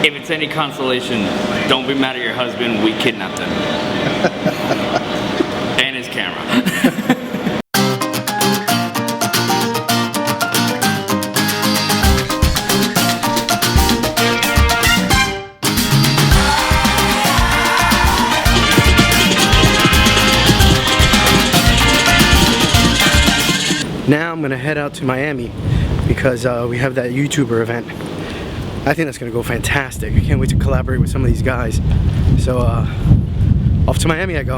If it's any consolation, don't be mad at your husband, we kidnapped him. And his camera. Now I'm gonna head out to Miami because we have that YouTuber event. I think that's gonna go fantastic. I can't wait to collaborate with some of these guys. So off to Miami I go.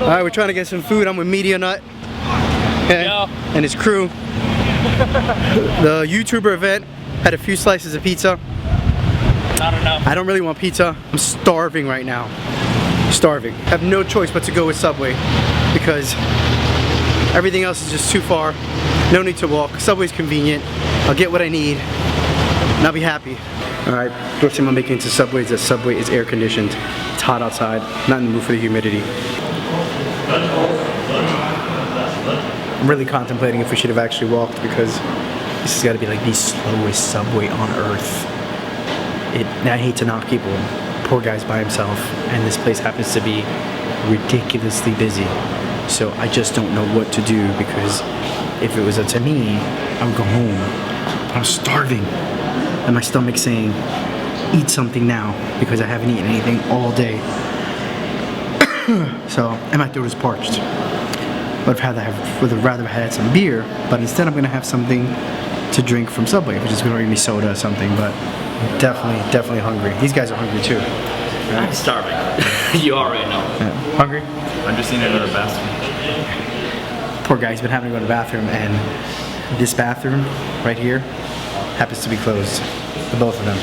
Alright, we're trying to get some food. I'm with Media Nut and his crew. The YouTuber event had a few slices of pizza. Not enough. I don't really want pizza. I'm starving right now. Starving. I have no choice but to go with Subway because everything else is just too far. No need to walk. Subway's convenient. I'll get what I need and I'll be happy. Alright, first thing I'm making to Subway is that Subway is air conditioned. It's hot outside. Not in the mood for the humidity. I'm really contemplating if we should have actually walked because this has got to be like the slowest Subway on earth. I hate to knock people. Poor guy's by himself, and this place happens to be ridiculously busy. So I just don't know what to do because if it was up to me, I would go home. But I'm starving, and my stomach's saying, "Eat something now," because I haven't eaten anything all day. So, and my throat is parched. Would have rather had some beer, but instead I'm gonna have something to drink from Subway, which is gonna give me soda or something. But I'm definitely hungry. These guys are hungry too. Right? I'm starving. You already know. Yeah. Hungry? I'm just needing to go to the bathroom. Poor guy's been having to go to the bathroom, and this bathroom right here happens to be closed. The both of them.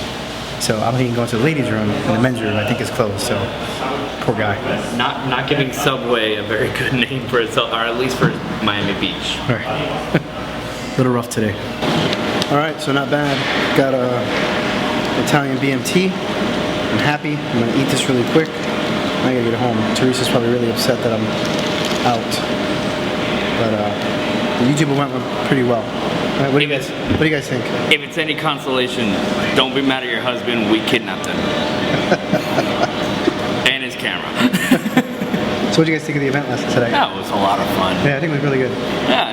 So I'm thinking going to the ladies' room, and the men's room I think is closed. So poor guy. Not giving Subway a very good name for itself, or at least for Miami Beach. All right. A little rough today. All right, so not bad. Got a Italian BMT. I'm happy. I'm gonna eat this really quick. I gotta get home. Teresa's probably really upset that I'm out. But the YouTube went pretty well. All right, what do you guys think? If it's any consolation, don't be mad at your husband, we kidnapped him. And his camera. So what do you guys think of the event today? That was a lot of fun. Yeah, I think it was really good. Yeah,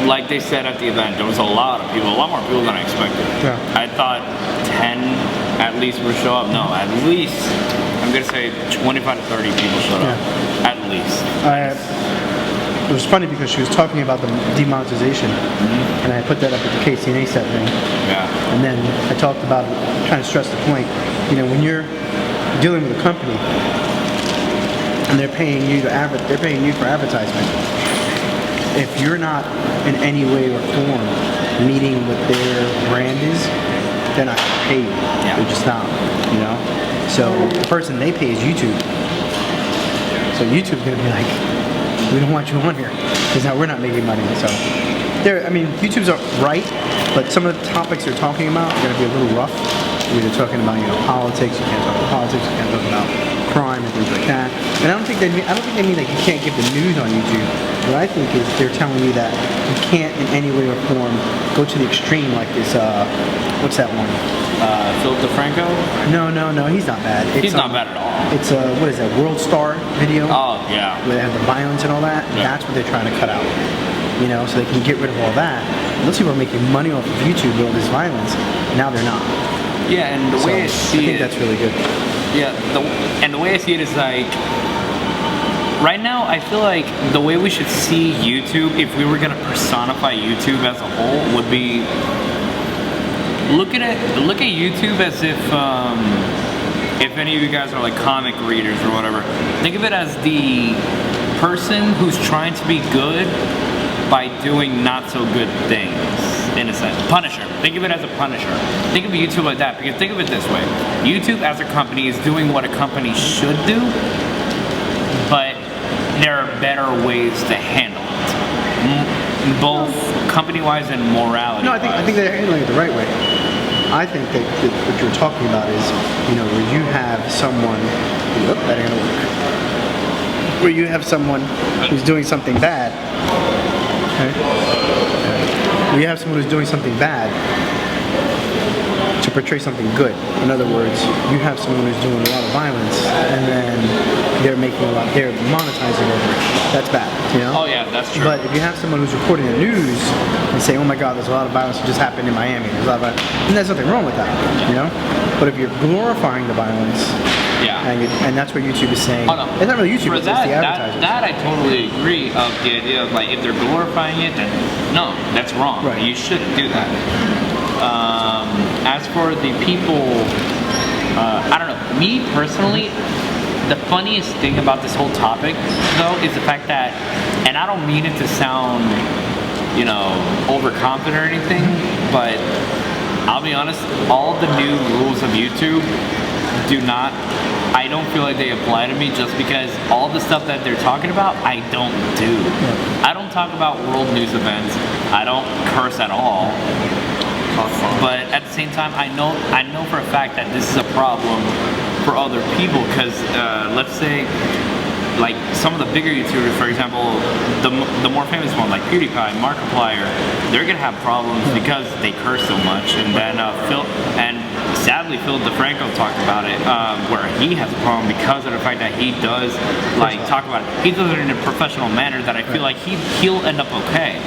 like they said at the event, there was a lot of people, a lot more people than I expected. Yeah. I thought 10 at least would show up. No, at least, I'm gonna say 25 to 30 people showed up. At least. It was funny because she was talking about the demonetization, and I put that up at the KCNA set thing. Yeah. And then I talked about trying to stress the point. You know, when you're dealing with a company and they're paying you for advertisement, if you're not in any way or form meeting what their brand is, they're not going to pay you. Yeah. They're just not, you know? So the person they pay is YouTube. So YouTube's going to be like, we don't want you on here because now we're not making money. So I mean, YouTube's right, but some of the topics they're talking about are going to be a little rough. They're talking about, you know, politics. You can't talk about politics. You can't talk about crime and things like that. And I don't think they mean like you can't give the news on YouTube. What I think is they're telling you that you can't in any way or form go to the extreme like this. What's that one? Philip DeFranco? No, he's not bad. He's not bad at all. It's what is that? World Star video. Oh yeah. Where they have the violence and all that. Yeah. That's what they're trying to cut out. You know, so they can get rid of all that. Those people are making money off of YouTube with all this violence. Now they're not. Yeah, and the way I see I think that's really good. Yeah, the way I see it is like, right now I feel like the way we should see YouTube, if we were gonna personify YouTube as a whole, would be look at YouTube as if any of you guys are like comic readers or whatever, think of it as the person who's trying to be good by doing not so good things. In a sense, Punisher. Think of it as a Punisher. Think of YouTube like that, because think of it this way. YouTube as a company is doing what a company should do, but there are better ways to handle it. Both company-wise and morality. No, I think they're handling it the right way. I think that what you're talking about is, you know, where you have someone, that ain't gonna work. Where you have someone who's doing something bad, okay? Where you have someone who's doing something bad to portray something good. In other words, you have someone who's doing a lot of violence, and then they're monetizing over it. That's bad, you know? Oh yeah, that's true. But if you have someone who's reporting the news and saying, oh my God, there's a lot of violence that just happened in Miami, there's a lot of violence, and there's nothing wrong with that, you know? But if you're glorifying the violence, yeah, and that's what YouTube is saying. Oh, no. It's not really YouTube, it's the advertisers. That I totally agree of the idea of like if they're glorifying it, then no, that's wrong. Right. You shouldn't do that. As for the people, I don't know. Me personally, the funniest thing about this whole topic, though, is the fact that, and I don't mean it to sound, you know, overconfident or anything, but I'll be honest, all the new rules of YouTube I don't feel like they apply to me just because all the stuff that they're talking about, I don't do. I don't talk about world news events. I don't curse at all. But at the same time, I know for a fact that this is a problem for other people because let's say like some of the bigger YouTubers, for example, the more famous one like PewDiePie, Markiplier, they're gonna have problems because they curse so much. And then sadly Phil DeFranco talked about it, where he has a problem because of the fact that he does like talk about it. He does it in a professional manner that I feel like he'll end up okay.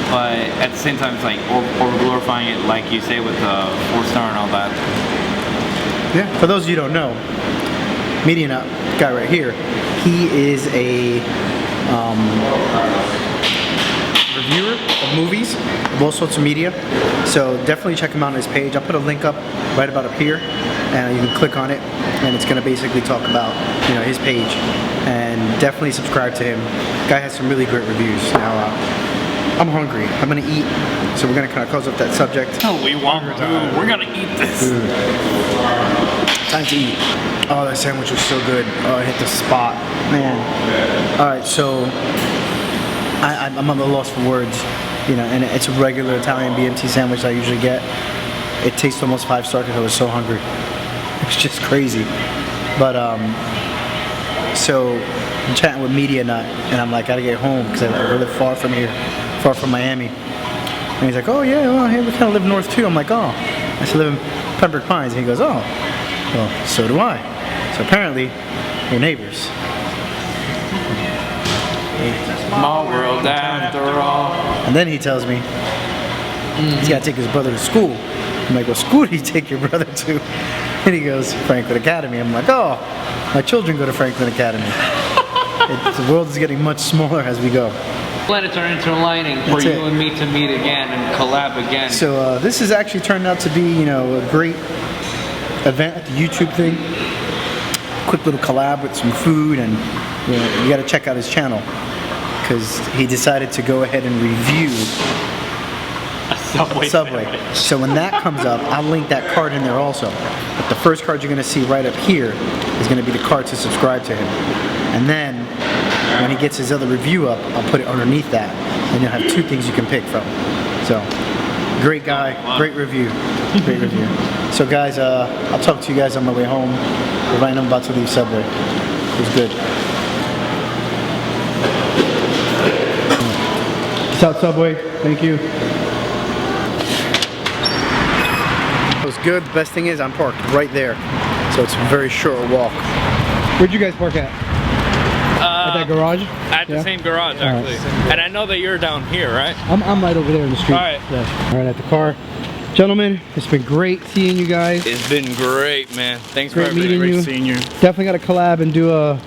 But at the same time, it's like over glorifying it, like you say, with the 4-star and all that. Yeah. For those of you who don't know, Media Nut guy right here, he is a reviewer of movies, of all sorts of media. So definitely check him out on his page. I'll put a link up right about up here, and you can click on it, and it's going to basically talk about, you know, his page. And definitely subscribe to him. Guy has some really great reviews. Now, I'm hungry. I'm gonna eat, so we're gonna kind of close up that subject. Oh, we want food. We're gonna eat this. Food. Time to eat. Oh, that sandwich was so good. Oh, it hit the spot, man. All right, so I'm at a loss for words, you know. And it's a regular Italian BMT sandwich I usually get. It tastes almost 5-star because I was so hungry. It's just crazy. But so I'm chatting with Media Nut, and I'm like, gotta get home because I live far from here. Far from Miami. And he's like, oh yeah, well, hey, we kind of live north too. I'm like, oh. I still live in Pembroke Pines. And he goes, oh, well, so do I. So apparently, we're neighbors. Small world after all. And then he tells me, he's got to take his brother to school. I'm like, what school do you take your brother to? And he goes, Franklin Academy. I'm like, oh, my children go to Franklin Academy. The world is getting much smaller as we go. Planets are interlining for you and me to meet again and collab again. So this has actually turned out to be, you know, a great event at the YouTube thing. Quick little collab with some food, and you know, you got to check out his channel because he decided to go ahead and review a Subway. So when that comes up, I'll link that card in there also. But the first card you're going to see right up here is going to be the card to subscribe to him, and then when he gets his other review up, I'll put it underneath that, and you'll have 2 things you can pick from. So, great guy, great review, great review. So guys, I'll talk to you guys on my way home. Right now I'm about to leave Subway. It was good. Peace out, Subway. Thank you. It was good. The best thing is I'm parked right there, so it's a very short walk. Where'd you guys park at? At that garage? At the same garage, actually. Right. And I know that you're down here, right? I'm right over there in the street. Alright. Yeah. Alright, at the car. Gentlemen, it's been great seeing you guys. It's been great, man. Thanks great for everything. Great seeing you. Definitely got to collab and do a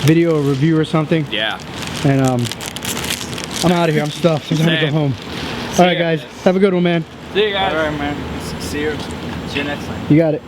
video or review or something. Yeah. And I'm out of here. I'm stuffed. I'm time to go home. Alright, guys. Have a good one, man. See you guys. Alright, man. See you next time. You got it.